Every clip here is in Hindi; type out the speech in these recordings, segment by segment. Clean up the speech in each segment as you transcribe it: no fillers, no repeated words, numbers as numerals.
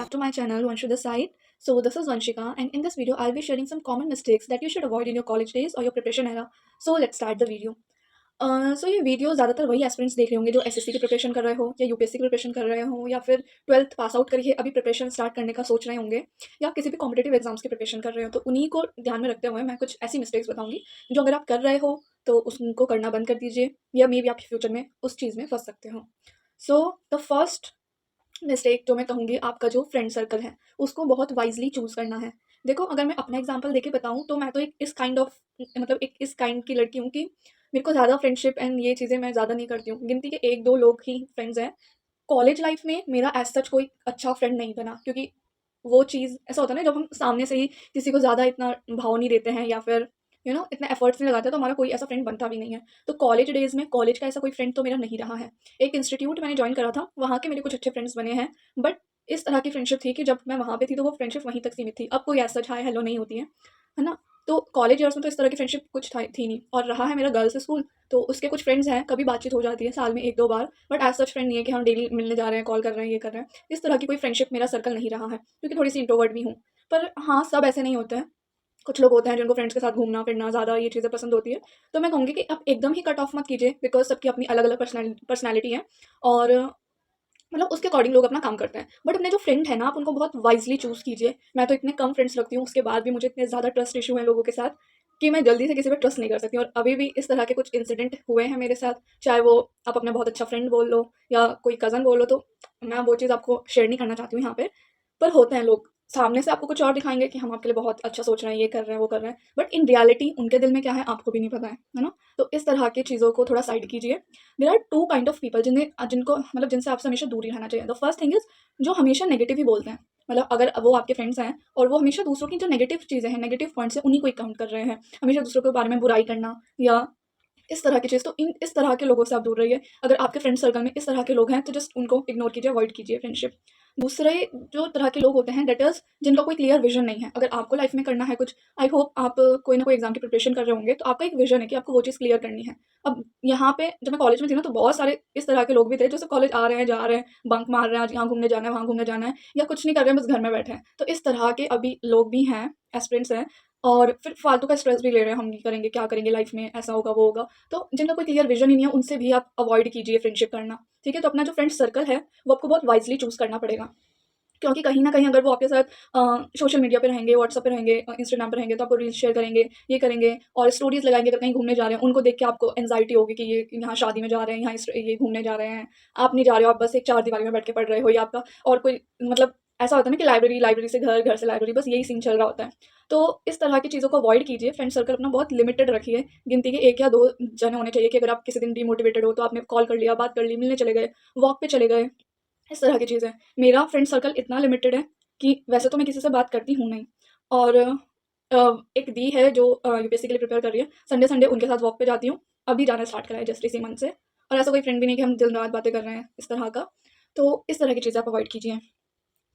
back to my channel, Vanshu this side. So this is Vanshika, and in this video, I'll be sharing some common mistakes that you should avoid in your college days or your preparation era. So let's start the video. ये वीडियो ज़्यादातर वही एस्पिरेंट्स देख रहे होंगे जो एसएससी की प्रिपरेशन कर रहे हो या यूपीएससी की प्रिपरेशन कर रहे हो या फिर 12th पास आउट करके अभी प्रिपरेशन स्टार्ट करने का सोच रहे होंगे या किसी भी कॉम्पिटेटिव एग्जाम्स की प्रिपरेशन कर रहे हो। तो उन्हीं को ध्यान में रखते हुए मैं कुछ ऐसी मिस्टेक्स बताऊंगी जो अगर आप कर रहे हो तो उनको करना बंद कर दीजिए या मे बी आप फ्यूचर में उस चीज़ में फंस सकते हो। सो द फर्स्ट मिस्टेक जो मैं कहूँगी, आपका जो फ्रेंड सर्कल है उसको बहुत वाइजली चूज़ करना है। देखो, अगर मैं अपना एग्जांपल देके बताऊँ तो मैं तो एक इस काइंड ऑफ मतलब एक इस काइंड की लड़की हूँ कि मेरे को ज़्यादा फ्रेंडशिप एंड ये चीज़ें मैं ज़्यादा नहीं करती हूँ। गिनती के 1-2 लोग ही फ्रेंड्स हैं। कॉलेज लाइफ में मेरा एज़ सच कोई अच्छा फ्रेंड नहीं बना, क्योंकि वो चीज़ ऐसा होता है ना, जब हम सामने से ही किसी को ज़्यादा इतना भाव नहीं देते हैं या फिर इतना एफर्ट्स नहीं लगाते, तो हमारा कोई ऐसा फ्रेंड बनता भी नहीं है। तो कॉलेज डेज़ में कॉलेज का ऐसा कोई फ्रेंड तो मेरा नहीं रहा है। एक इंस्टीट्यूट मैंने जॉइन करा था, वहाँ के मेरे कुछ अच्छे फ्रेंड्स बने हैं, बट इस तरह की फ्रेंडशिप थी कि जब मैं वहाँ पे थी तो वो फ्रेंडशिप वहीं तक सीमित थी। अब कोई ऐसा हाय हेलो नहीं होती है ना? तो कॉलेज ईयर्स में तो इस तरह की फ्रेंडशिप कुछ थी नहीं, और रहा है मेरा गर्ल्स स्कूल, तो उसके कुछ फ्रेंड्स हैं, कभी बातचीत हो जाती है साल में 1-2 बार, बट एज़ सच फ्रेंड नहीं है कि हम डेली मिलने जा रहे हैं, कॉल कर रहे हैं, ये कर रहे हैं। इस तरह की कोई फ्रेंडशिप मेरा सर्कल नहीं रहा है, क्योंकि थोड़ी-सी इंट्रोवर्ट भी हूँ। पर हाँ, सब ऐसे नहीं होते हैं। कुछ लोग होते हैं जिनको फ्रेंड्स के साथ घूमना-फिरना ज़्यादा ये चीज़ें पसंद होती है। तो मैं कहूँगी कि आप एकदम ही कट ऑफ मत कीजिए, बिकॉज़ सबकी अपनी अलग-अलग पर्सनैलिटी है, और मतलब उसके अकॉर्डिंग लोग अपना काम करते हैं। बट अपने जो फ्रेंड है ना, आप उनको बहुत वाइज़ली चूज़ कीजिए। मैं तो इतने कम फ्रेंड्स रखती हूँ, उसके बाद भी मुझे इतने ज़्यादा ट्रस्ट इश्यू हैं लोगों के साथ कि मैं जल्दी से किसी पे ट्रस्ट नहीं कर सकती, और अभी भी इस तरह के कुछ इंसिडेंट हुए हैं मेरे साथ। चाहे वो आप अपना बहुत अच्छा फ्रेंड बोल लो या कोई कज़न बोल लो, तो मैं वो चीज़ आपको शेयर नहीं करना चाहती हूँ यहाँ पे। पर होते हैं लोग, सामने से आपको कुछ और दिखाएँगे कि हम आपके लिए बहुत अच्छा सोच रहे हैं, ये कर रहे हैं, वो कर रहे हैं, बट इन रियलिटी उनके दिल में क्या है आपको भी नहीं पता है ना? तो इस तरह की चीज़ों को थोड़ा साइड कीजिए। There are 2 kind of people जिनको मतलब जिनसे आपसे हमेशा दूर ही रहना चाहिए। द फर्स्ट थिंग इज़ जो हमेशा नेगेटिव ही बोलते हैं। मतलब अगर वो आपके फ्रेंड्स हैं और वो हमेशा दूसरों की जो नेगेटिव चीज़ें हैं, नेगेटिव पॉइंट्स हैं, उन्हीं को ही काउंट कर रहे हैं। हमेशा दूसरों के बारे में बुराई करना या इस तरह की चीज़, तो इस तरह के लोगों से आप दूर रहिए। अगर आपके फ्रेंड सर्कल में इस तरह के लोग हैं तो जस्ट उनको इग्नोर कीजिए, अवॉइड कीजिए फ्रेंडशिप। दूसरे जो तरह के लोग होते हैं, दैट इज़ जिनका कोई क्लियर विज़न नहीं है। अगर आपको लाइफ़ में करना है कुछ, आई होप आप कोई ना कोई एग्ज़ाम की प्रिपरेशन कर रहे होंगे, तो आपका एक विज़न है कि आपको वो चीज़ क्लियर करनी है। अब यहाँ पे जब मैं कॉलेज में थी ना, तो बहुत सारे इस तरह के लोग भी थे जो सिर्फ़ कॉलेज आ रहे हैं, जा रहे हैं, बंक मार रहे हैं, आज यहाँ घूमने जाना है, वहाँ घूमने जाना है, या कुछ नहीं कर रहे हैं, बस घर में बैठे हैं। तो इस तरह के अभी लोग भी हैं, एस्पिरेंट्स हैं, और फिर फालतू का स्ट्रेस भी ले रहे हैं, हम ये करेंगे, क्या करेंगे लाइफ़ में, ऐसा होगा, वो होगा। तो जिनका कोई क्लियर विज़न ही नहीं है, उनसे भी आप अवॉइड कीजिए फ्रेंडशिप करना, ठीक है? तो अपना जो फ्रेंड सर्कल है, वो आपको बहुत वाइज़ली चूज़ करना पड़ेगा। क्योंकि कहीं न कहीं अगर वो आपके साथ सोशल मीडिया पे रहेंगे, व्हाट्सएप पे रहेंगे, इंस्टाग्राम पे रहेंगे, तो आपको रील्स शेयर करेंगे, ये करेंगे और स्टोरीज़ लगाएँगे अगर कहीं घूमने जा रहे हैं। उनको देख के आपको एंग्ज़ायटी होगी कि ये यहाँ शादी में जा रहे हैं, यहाँ ये घूमने जा रहे हैं। आप नहीं जा रहे हो, आप बस एक चारदीवारी में बैठ के पढ़ रहे हो, या आपका और कोई मतलब ऐसा होता है ना कि लाइब्रेरी, लाइब्रेरी से घर, घर से लाइब्रेरी, बस यही सीन चल रहा होता है। तो इस तरह की चीज़ों को अवॉइड कीजिए। फ्रेंड सर्कल अपना बहुत लिमिटेड रखिए। गिनती के 1 या 2 जने होने चाहिए कि अगर आप किसी दिन डिमोटिवेटेड हो, तो आपने कॉल कर लिया, बात कर ली, मिलने चले गए, वॉक पे चले गए। इस तरह की चीज़ें। मेरा फ्रेंड सर्कल इतना लिमिटेड है कि वैसे तो मैं किसी से बात करती हूँ नहीं, और एक दी है जो यूपीएससी के लिए प्रिपेयर कर रही है, संडे-संडे उनके साथ वॉक पे जाती हूँ। अभी जाना स्टार्ट करा है जस्ट इसी मंथ से, और ऐसा कोई फ्रेंड भी नहीं कि हम दिन-रात बातें कर रहे हैं, इस तरह का। तो इस तरह की चीज़ें आप अवॉइड कीजिए।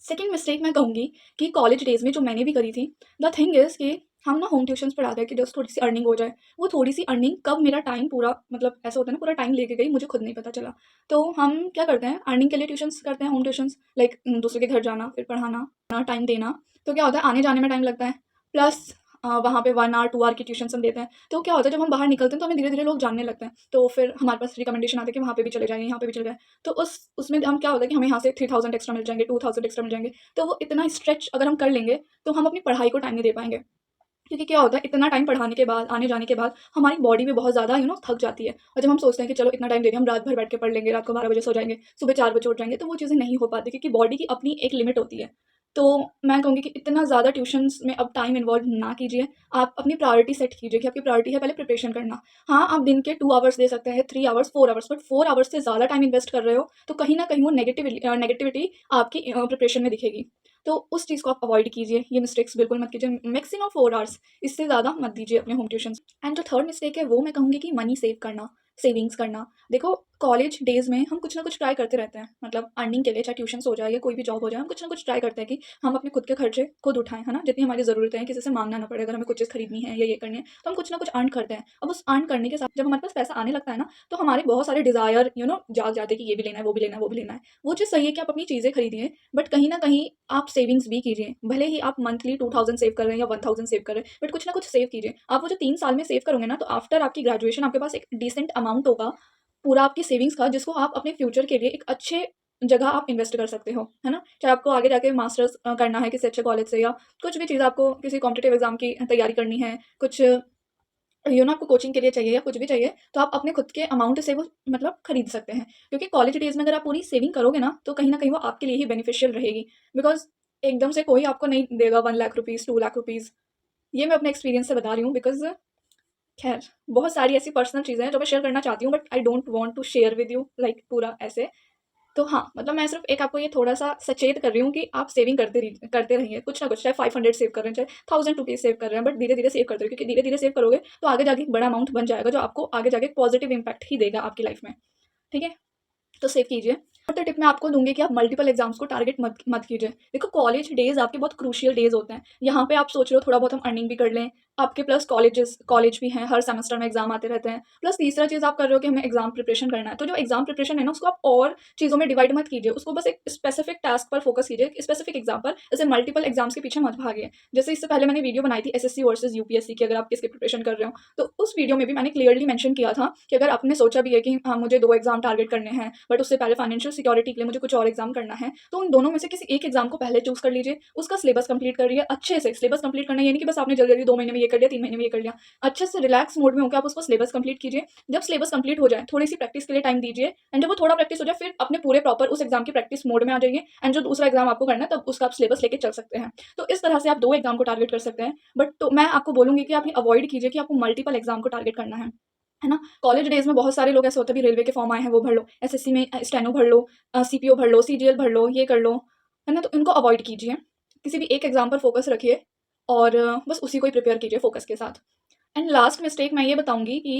सेकंड मिस्टेक मैं कहूँगी कि कॉलेज डेज़ में जो मैंने भी करी थी, द थिंग इज़ कि हम ना होम ट्यूशन्स पढ़ाते हैं कि जस्ट थोड़ी-सी अर्निंग हो जाए। वो थोड़ी-सी अर्निंग कब मेरा टाइम पूरा मतलब ऐसा होता है ना, पूरा टाइम लेके गई, मुझे खुद नहीं पता चला। तो हम क्या करते हैं, अर्निंग के लिए ट्यूशन्स करते हैं, होम ट्यूशन्स, लाइक दूसरे के घर जाना, फिर पढ़ाना, टाइम देना। तो क्या होता है, आने-जाने में टाइम लगता है, प्लस वहाँ पे 1 आवर 2 आवर की ट्यूशन्स हम देते हैं। तो क्या होता है, जब हम बाहर निकलते हैं तो हमें धीरे-धीरे लोग जानने लगते हैं। तो फिर हमारे पास रिकमेंडेशन आता है कि वहाँ पे भी चले जाइए, यहाँ पे भी चले जाएँ। तो उसमें हम क्या होता है कि हमें यहाँ से 3000 एक्स्ट्रा मिल जाएँगे, 2000 एक्स्ट्रा मिल जाएँगे। तो वो इतना स्ट्रेच अगर हम कर लेंगे, तो हम अपनी पढ़ाई को टाइम नहीं दे पाएँगे। क्योंकि क्या होता है, इतना टाइम पढ़ाने के बाद, आने-जाने के बाद हमारी बॉडी भी बहुत ज़्यादा थक जाती है, और जब हम सोचते हैं कि चलो इतना टाइम दे दिया, हम रात भर बैठ के पढ़ लेंगे, रात को 12 बजे सो जाएँगे, सुबह 4 बजे उठ जाएँगे, तो वो चीज़ें नहीं हो पाती, क्योंकि बॉडी की अपनी एक लिमिट होती है। तो मैं कहूँगी कि इतना ज़्यादा ट्यूशन्स में अब टाइम इन्वॉल्व ना कीजिए। आप अपनी प्रायोरिटी सेट कीजिए कि आपकी प्रायोरिटी है पहले प्रिपरेशन करना। हाँ, आप दिन के 2 आवर्स दे सकते हैं, 3 आवर्स, 4 आवर्स, बट 4 आवर्स से ज़्यादा टाइम इन्वेस्ट कर रहे हो, तो कहीं न कहीं वो नेगेटिविटी आपकी प्रिपरेशन में दिखेगी। तो उस चीज़ को आप अवॉइड कीजिए, ये मिस्टेक्स बिल्कुल मत कीजिए। मैक्सिमम 4 आवर्स, इससे ज़्यादा मत दीजिए अपने होम ट्यूशन्स। एंड जो थर्ड मिस्टेक है, वो मैं कहूँगी कि मनी सेव करना, सेविंग्स करना। देखो, कॉलेज डेज़ में हम कुछ ना कुछ ट्राई करते रहते हैं, मतलब अर्निंग के लिए, चाहे ट्यूशन्स हो जाए या कोई भी जॉब हो जाए, हम कुछ ना कुछ ट्राई करते हैं कि हम अपने खुद के खर्चे खुद उठाएँ, है ना? जितनी हमारी ज़रूरतें हैं, किसी से माँगना ना पड़े। अगर हमें कुछ चीज़ खरीदनी है या ये करनी है, तो हम कुछ ना कुछ अर्न करते हैं। अब उस अर्न करने के साथ जब हमारे पास पैसा आने लगता है ना, तो हमारे बहुत सारे डिज़ायर जाग जाते हैं कि ये भी लेना है, वो भी लेना है, वो भी लेना है। वो चीज़ सही है कि आप अपनी चीज़ें खरीदिए, बट कहीं न कहीं आप सेविंग्स भी कीजिए। भले ही आप मंथली 2000 सेव कर रहे हैं या 1000 सेव कर रहे हैं, बट कुछ ना कुछ सेव कीजिए। आप वो जो 3 साल में सेव करोगे ना, तो आफ्टर आपकी ग्रेजुएशन आपके पास एक डिसेंट अमाउंट होगा, पूरा आपकी सेविंग्स का, जिसको आप अपने फ्यूचर के लिए एक अच्छे जगह आप इन्वेस्ट कर सकते हो, है ना? चाहे आपको आगे जाके मास्टर्स करना है किसी अच्छे कॉलेज से, या कुछ भी चीज़ आपको किसी कॉम्पिटिटिव एग्ज़ाम की तैयारी करनी है, कुछ आपको कोचिंग के लिए चाहिए या कुछ भी चाहिए, तो आप अपने खुद के अमाउंट से वो मतलब खरीद सकते हैं। क्योंकि कॉलेज डेज़ में अगर आप पूरी सेविंग करोगे ना, तो कहीं न कहीं वो आपके लिए ही बेनिफिशियल रहेगी। बिकॉज़ एकदम से कोई आपको नहीं देगा 1 लाख रुपीज़, 2 लाख रुपीज़। ये मैं अपने एक्सपीरियंस से बता रही हूँ, बिकॉज़ ख़ैर बहुत सारी ऐसी पर्सनल चीज़ें हैं जो मैं शेयर करना चाहती हूँ, but I don't want to share with you like पूरा ऐसे। तो हाँ, मतलब मैं सिर्फ़ एक आपको ये थोड़ा-सा सचेत कर रही हूँ कि आप सेविंग करते रहिए, कुछ ना कुछ, चाहे 500 सेव कर रहे हैं, चाहे 1000 रुपीज़ सेव कर रहे हैं, बट धीरे-धीरे सेव करते रहिए, क्योंकि धीरे-धीरे सेव करोगे तो आगे जाके एक बड़ा अमाउंट बन जाएगा, जो आपको आगे जाके एक पॉज़िटिव इम्पैक्ट ही देगा आपकी लाइफ़ में, ठीक है? तो सेव कीजिए। और तो टिप मैं आपको दूँगी कि आप मल्टीपल एग्ज़ाम्स को टारगेट मत मत कीजिए। देखो, कॉलेज डेज़ आपके बहुत क्रूशियल डेज़ होते हैं। यहाँ पे आप सोच रहे हो थोड़ा बहुत हम अर्निंग भी कर लें, आपके प्लस कॉलेज भी हैं, हर सेमेस्टर में एग्ज़ाम आते रहते हैं। प्लस तीसरा चीज़ आप कर रहे हो कि हमें एग्ज़ाम प्रिपरेशन करना है। तो जो एग्ज़ाम प्रिपरेशन है ना, उसको आप और चीज़ों में डिवाइड मत कीजिए। उसको बस एक स्पेसिफिक टास्क पर फ़ोकस कीजिए, एक स्पेसिफिक एग्ज़ाम पर। जैसे मल्टीपल एग्ज़ाम्स के पीछे मत भागिए। जैसे इससे पहले मैंने वीडियो बनाई थी एसएससी वर्सेस यूपीएससी की, अगर आप किसकी प्रिपरेशन कर रहे हो। तो उस वीडियो में भी मैंने क्लियरली मेंशन किया था कि अगर आपने सोचा भी है कि हाँ, मुझे 2 एग्ज़ाम टारगेट करने हैं, बट उससे पहले फाइनेंशियल सिक्योरिटी के लिए मुझे कुछ और एग्ज़ाम करना है, तो उन दोनों में से किसी एक एग्ज़ाम को पहले चूज़ कर लीजिए। उसका सिलेबस कंप्लीट करिए अच्छे से। सिलेबस कंप्लीट करना ये नहीं कि बस आपने जल्दी-जल्दी 2 महीने में ये कर लिया, 3 महीने में ये कर लिया। अच्छे से रिलैक्स मोड में होके आप उसको सिलेबस कंप्लीट कीजिए। जब सिलेबस कंप्लीट हो जाए, थोड़ी-सी प्रैक्टिस के लिए टाइम दीजिए, एंड जब वो थोड़ा प्रैक्टिस हो जाए, फिर अपने पूरे प्रॉपर उस एग्ज़ाम की प्रैक्टिस मोड में आ जाइए, एंड जो दूसरा एग्ज़ाम आपको करना है, तब उसका आप सिलेबस लेके चल सकते हैं। तो इस तरह से आप 2 एग्ज़ाम को टारगेट कर सकते हैं। बट तो मैं आपको बोलूँगी कि आप ये अवॉइड कीजिए कि आपको मल्टीपल एग्ज़ाम को टारगेट करना है ना? कॉलेज डेज़ में बहुत सारे लोग ऐसे होते हैं, अभी रेलवे के फॉर्म आए हैं, वो भर लो, एसएससी में स्टेनो भर लो, सीपीओ भर लो, सीजीएल भर लो, ये कर लो, है ना? तो इनको अवॉइड कीजिए। किसी भी एक एग्ज़ाम पर फ़ोकस रखिए, और बस उसी को ही प्रिपेयर कीजिए फ़ोकस के साथ। एंड लास्ट मिस्टेक मैं ये बताऊँगी कि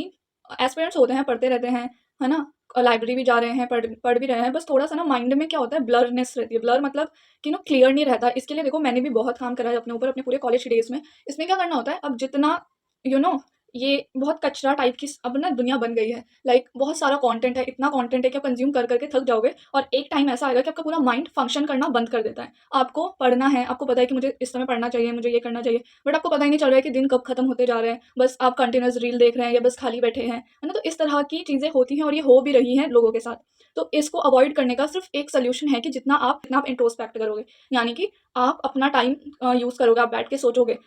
एस्पिरेंट्स होते हैं, पढ़ते रहते हैं, है ना? लाइब्रेरी भी जा रहे हैं, पढ़ पढ़ भी रहे हैं, बस थोड़ा-सा ना माइंड में क्या होता है, ब्लरनेस रहती है। ब्लर मतलब कि क्लियर नहीं रहता। इसके लिए देखो, मैंने भी बहुत काम करा है अपने ऊपर, अपने पूरे कॉलेज डेज़ में। इसमें क्या करना होता है, अब जितना यू नो ये बहुत कचरा टाइप की अब ना दुनिया बन गई है। लाइक बहुत सारा कंटेंट है, इतना कंटेंट है कि आप कंज़्यूम कर कर के थक जाओगे, और एक टाइम ऐसा आएगा कि आपका पूरा माइंड फंक्शन करना बंद कर देता है। आपको पढ़ना है, आपको पता है कि मुझे इस समय पढ़ना चाहिए, मुझे ये करना चाहिए, बट आपको पता ही नहीं चल रहा है कि दिन कब खत्म होते जा रहे हैं। बस आप कंटिन्यूअस रील देख रहे हैं या बस खाली बैठे हैं, है ना? तो इस तरह की चीज़ें होती हैं, और ये हो भी रही हैं लोगों के साथ। तो इसको अवॉइड करने का सिर्फ़ एक सॉल्यूशन है कि जितना आप इंट्रोस्पेक्ट करोगे, यानी कि आप अपना टाइम यूज़ करोगे, आप बैठ के सोचोगे।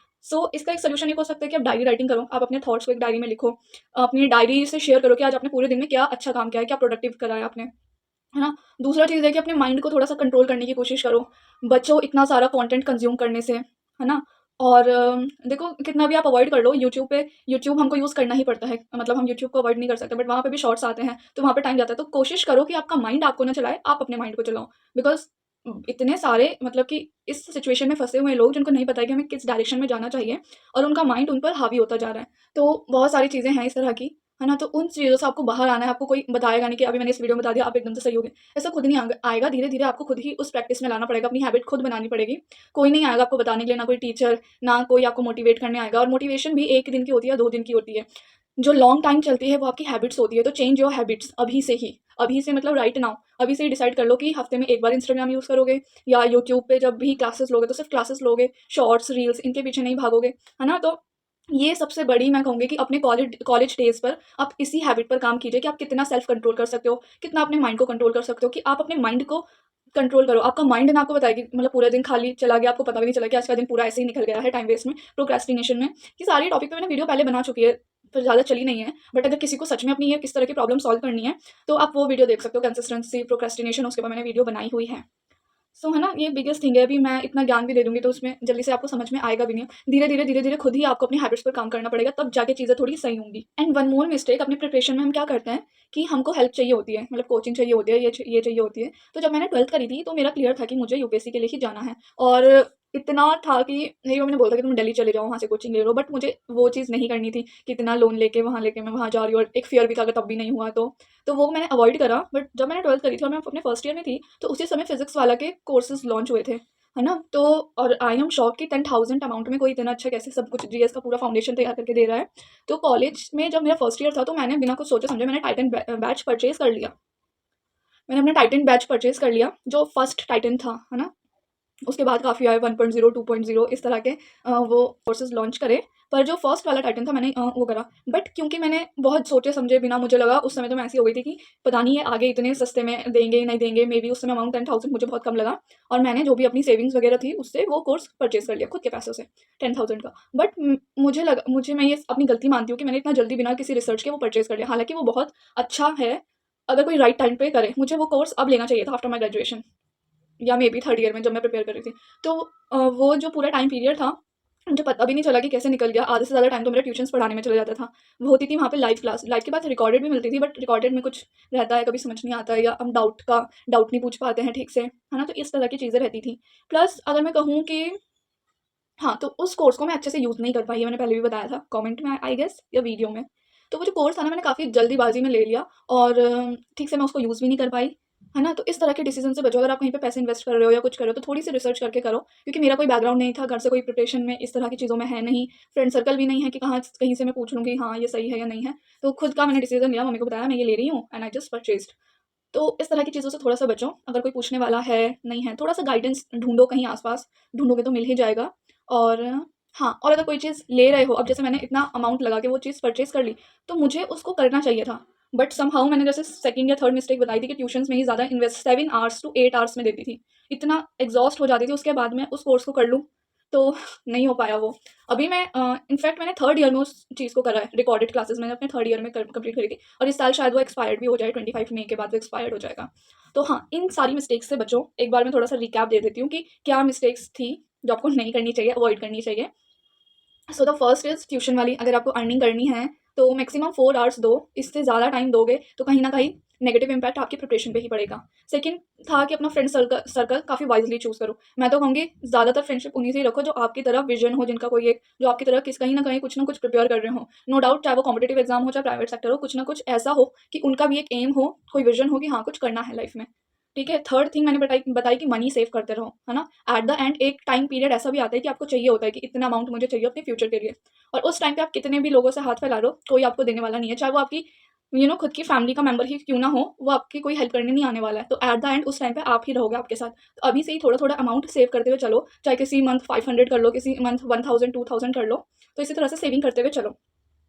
इसका एक सॉल्यूशन ये हो सकता है कि आप डायरी राइटिंग करो। आप अपने थॉट्स को एक डायरी में लिखो। अपनी डायरी से शेयर करो कि आज आपने पूरे दिन में क्या अच्छा काम किया है, क्या प्रोडक्टिव करा है आपने, है ना? दूसरा चीज़ है कि अपने माइंड को थोड़ा-सा कंट्रोल करने की कोशिश करो। बचो इतना सारा कंटेंट कंज़्यूम करने से, है ना? और देखो, कितना भी आप अवॉइड कर लो, यूट्यूब हमको यूज़ करना ही पड़ता है। मतलब हम यूट्यूब को अवॉइड नहीं कर सकते, बट वहाँ पे भी शॉर्ट्स आते हैं, तो वहाँ पे टाइम जाता है। तो कोशिश करो कि आपका माइंड आपको ना चलाए, आप अपने माइंड को चलाओ। बिकॉज़ इतने सारे, मतलब कि इस सिचुएशन में फँसे हुए लोग, जिनको नहीं पता है कि हमें किस डायरेक्शन में जाना चाहिए, और उनका माइंड उन पर हावी होता जा रहा है। तो बहुत सारी चीज़ें हैं इस तरह की, है ना? तो उन चीज़ों से आपको बाहर आना है। आपको कोई बताएगा नहीं कि अभी मैंने इस वीडियो में बता दिया, आप एकदम से सही हो गए। ऐसा खुद नहीं आएगा, धीरे-धीरे आपको खुद ही उस प्रैक्टिस में लाना पड़ेगा, अपनी हैबिट खुद बनानी पड़ेगी। कोई नहीं आएगा आपको बताने के लिए, ना कोई टीचर, ना कोई आपको मोटिवेट करने आएगा, और मोटिवेशन भी 1 दिन की होती है, 2 दिन की होती है। जो लॉन्ग टाइम चलती है, वो आपकी हैबिट्स होती है। तो चेंज योर हैबिट्स अभी से ही। अभी से मतलब राइट नाउ। अभी से ही डिसाइड कर लो कि हफ्ते में 1 बार इंस्टाग्राम यूज़ करोगे, या यूट्यूब पे जब भी क्लासेस लोगे तो सिर्फ़ क्लासेस लोगे, शॉर्ट्स, रील्स इनके पीछे नहीं भागोगे, है ना? तो ये सबसे बड़ी मैं कहूँगी कि अपने कॉलेज डेज़ पर आप इसी हैबिट पर काम कीजिए कि आप कितना सेल्फ कंट्रोल कर सकते हो, कितना अपने माइंड को कंट्रोल कर सकते हो, कि आप अपने माइंड को कंट्रोल करो। आपका माइंड ना आपको बताएगी, मतलब पूरा दिन खाली चला गया, आपको पता भी नहीं चला कि आज का दिन पूरा ऐसे ही निकल गया है टाइम वेस्ट में, प्रोक्रेस्टिनेशन में। ये सारे टॉपिक पे मैंने वीडियो पहले बना चुकी है, फिर ज़्यादा चली नहीं है। बट अगर किसी को सच में अपनी ये किस तरह की प्रॉब्लम सॉल्व करनी है, तो आप वो वीडियो देख सकते हो, कंसिस्टेंसी, प्रोक्रेस्टिनेशन, उसके ऊपर मैंने वीडियो बनाई हुई है। है ना? ये बिगेस्ट थिंग है। अभी मैं इतना ज्ञान भी दे दूँगी तो उसमें जल्दी से आपको समझ में आएगा भी नहीं। धीरे-धीरे खुद ही आपको अपनी हैबिट्स पर काम करना पड़ेगा, तब जाके चीज़ें थोड़ी सही होंगी। एंड वन मोर मिस्टेक अपनी प्रिपरेशन में हम क्या करते हैं कि हमको हेल्प चाहिए होती है, मतलब कोचिंग चाहिए होती है, ये चाहिए होती है। तो जब मैंने 12th करी थी, तो मेरा क्लियर था कि मुझे यूपीएससी के लिए ही जाना है, और इतना था कि मेरी मम्मी ने बोला था कि तुम दिल्ली चले जाओ, वहाँ से कोचिंग ले लो, बट मुझे वो चीज़ नहीं करनी थी कि इतना लोन लेके मैं वहाँ जा रही हूँ, और एक फ़ियर भी था अगर तब भी नहीं हुआ तो वो मैंने अवॉइड करा। बट जब मैंने 12th करी थी और मैं अपने फर्स्ट ईयर में थी, तो उसी समय फिज़िक्स वाला के कोर्सेज़ लॉन्च हुए थे, है ना? तो और आई एम शॉक्ड कि 10,000 अमाउंट में कोई इतना अच्छा कैसे सब कुछ जीएस का पूरा फाउंडेशन तैयार करके दे रहा है। तो कॉलेज में जब मेरा फर्स्ट ईयर था, तो मैंने बिना कुछ सोचे समझे मैंने टाइटन बैच परचेज़ कर लिया। मैंने अपना टाइटन बैच परचेज़ कर लिया, जो फर्स्ट टाइटन था, है ना? उसके बाद काफ़ी आए 1.0, 2.0 इस तरह के वो कोर्सेज़ लॉन्च करे। पर जो फर्स्ट वाला टाइटन था मैंने वो करा। बट क्योंकि मैंने बहुत सोचे समझे बिना, मुझे लगा उस समय तो मैं ऐसी हो गई थी कि पता नहीं ये आगे इतने सस्ते में देंगे नहीं देंगे, मे बी उस समय अमाउंट 10,000 मुझे बहुत कम लगा, और मैंने जो भी अपनी सेविंग्स वगैरह थी उससे वो कोर्स परचेज़ कर लिया खुद के पैसों से 10,000 का। बट मुझे मैं ये अपनी गलती मानती हूँ कि मैंने इतना जल्दी बिना किसी रिसर्च के वो परचेज़ कर लिया। हालाँकि वो बहुत अच्छा है अगर कोई राइट टाइम पे करे। मुझे वो कोर्स अब लेना चाहिए था आफ्टर माई ग्रेजुएशन, या मे बी थर्ड ईयर में जब मैं प्रिपेयर कर रही थी। तो वो जो पूरा टाइम पीरियड था, मुझे पता भी नहीं चला कि कैसे निकल गया। आधे से ज़्यादा टाइम तो मेरा ट्यूशन्स पढ़ाने में चला जाता था। वो होती थी वहाँ पे लाइव क्लास, लाइव के बाद रिकॉर्डेड भी मिलती थी, बट रिकॉर्डेड में कुछ रहता है, कभी समझ नहीं आता है, या हम डाउट नहीं पूछ पाते हैं ठीक से, है ना? तो इस तरह की चीज़ें रहती थी। प्लस अगर मैं कहूँ कि हाँ, तो उस कोर्स को मैं अच्छे से यूज़ नहीं कर पाई, ये मैंने पहले भी बताया था कमेंट में आई गेस, या वीडियो में। तो वो जो कोर्स था ना, मैंने काफ़ी जल्दीबाज़ी में ले लिया, और ठीक से मैं उसको यूज़ भी नहीं कर पाई, है ना? तो इस तरह के डिसीज़न से बचो। अगर आप कहीं पे पैसे इन्वेस्ट कर रहे हो या कुछ कर रहे हो, तो थोड़ी-सी रिसर्च करके करो, क्योंकि मेरा कोई बैकग्राउंड नहीं था, घर से कोई प्रिपरेशन में इस तरह की चीज़ों में है नहीं, फ्रेंड सर्कल भी नहीं है कि कहीं से मैं पूछ लूँ कि हाँ, ये सही है या नहीं है। तो खुद का मैंने डिसीज़न लिया, मम्मी को बताया मैं ये ले रही हूँ, एंड आई जस्ट परचेज़्ड। तो इस तरह की चीज़ों से थोड़ा-सा बचो। अगर कोई पूछने वाला है, नहीं है, थोड़ा-सा गाइडेंस ढूँढो कहीं आस-पास, ढूँढोगे तो मिल ही जाएगा। और हाँ, और अगर कोई चीज़ ले रहे हो, अब जैसे मैंने इतना अमाउंट लगा के वो चीज़ परचेज़ कर ली, तो मुझे उसको करना चाहिए था। बट समहाउ मैंने जैसे सेकंड या थर्ड मिस्टेक बताई थी कि ट्यूशन्स में ही ज़्यादा इन्वेस्ट 7 आवर्स टू 8 आवर्स में देती थी। इतना एग्ज़ॉस्ट हो जाती थी, उसके बाद मैं उस कोर्स को कर लूँ, तो नहीं हो पाया वो। अभी मैं इनफैक्ट मैंने थर्ड ईयर में उस चीज़ को करा है, रिकॉर्डेड क्लासेस मैंने अपने थर्ड ईयर में कंप्लीट करी थी, और इस साल शायद वो एक्सपायर्ड भी हो जाए, 25 मई के बाद वो एक्सपायर्ड हो जाएगा। तो हाँ, इन सारी मिस्टेक्स से बचो। एक बार मैं थोड़ा-सा रिकैप दे देती हूँ कि क्या मिस्टेक्स थी, जो आपको नहीं करनी चाहिए, अवॉइड करनी चाहिए। So the first is tuition वाली। अगर आपको अर्निंग करनी है, तो मैक्सिमम 4 आवर्स दो। इससे ज़्यादा टाइम दोगे तो कहीं न कहीं नेगेटिव इम्पैक्ट आपकी प्रिपरेशन पे ही पड़ेगा। सेकंड था कि अपना फ्रेंड सर्कल काफ़ी वाइज़ली चूज़ करो। मैं तो कहूँगी ज़्यादातर फ्रेंडशिप उन्हीं से ही रखो जो आपकी तरह विज़न हो, जिनका कोई एक जो आपकी तरह कहीं न कहीं कुछ ना कुछ प्रिपेयर कर रहे हो। नो डाउट, चाहे वो कॉम्पिटिटिव एग्ज़ाम हो, चाहे प्राइवेट सेक्टर हो, कुछ ना कुछ ऐसा हो कि उनका भी एक एम हो, कोई विज़न हो कि हाँ, कुछ करना है लाइफ़ में। ठीक है? थर्ड थिंग मैंने बताई कि मनी सेव करते रहो, है ना? एट द एंड एक टाइम पीरियड ऐसा भी आता है कि आपको चाहिए होता है कि इतना अमाउंट मुझे चाहिए अपने फ्यूचर के लिए, और उस टाइम पे आप कितने भी लोगों से हाथ फैला लो, कोई आपको देने वाला नहीं है। चाहे वो आपकी खुद की फैमिली का मेंबर ही क्यों ना हो, वो आपकी कोई हेल्प करने नहीं आने वाला है। तो एट द एंड उस टाइम पे आप ही रहोगे आपके साथ। तो अभी से ही थोड़ा-थोड़ा अमाउंट सेव करते हुए चलो, चाहे किसी मंथ 500 कर लो, किसी मंथ 1000, 2000 कर लो। तो इसी तरह से सेविंग करते हुए चलो।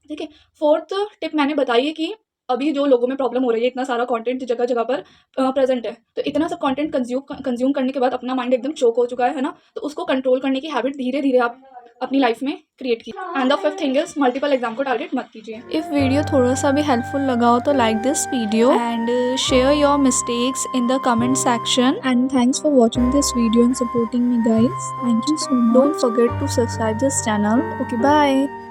ठीक है? फोर्थ टिप मैंने बताई है कि अभी जो लोगों में प्रॉब्लम हो रही है, इतना सारा कंटेंट जगह-जगह पर प्रेज़ेंट है। तो इतना सब कंटेंट कंज़्यूम करने के बाद अपना माइंड एकदम चोक हो चुका है ना? तो उसको कंट्रोल करने की हैबिट धीरे-धीरे आप अपनी लाइफ़ में क्रिएट कीजिए। And the fifth thing is multiple exam को टारगेट मत कीजिए। इफ वीडियो थोड़ा सा भी हेल्पफुल लगा हो तो like this video and share your mistakes in the comment section And thanks for watching this video and supporting me, guys. Thank you so don't much. forget to subscribe this channel. Okay, bye.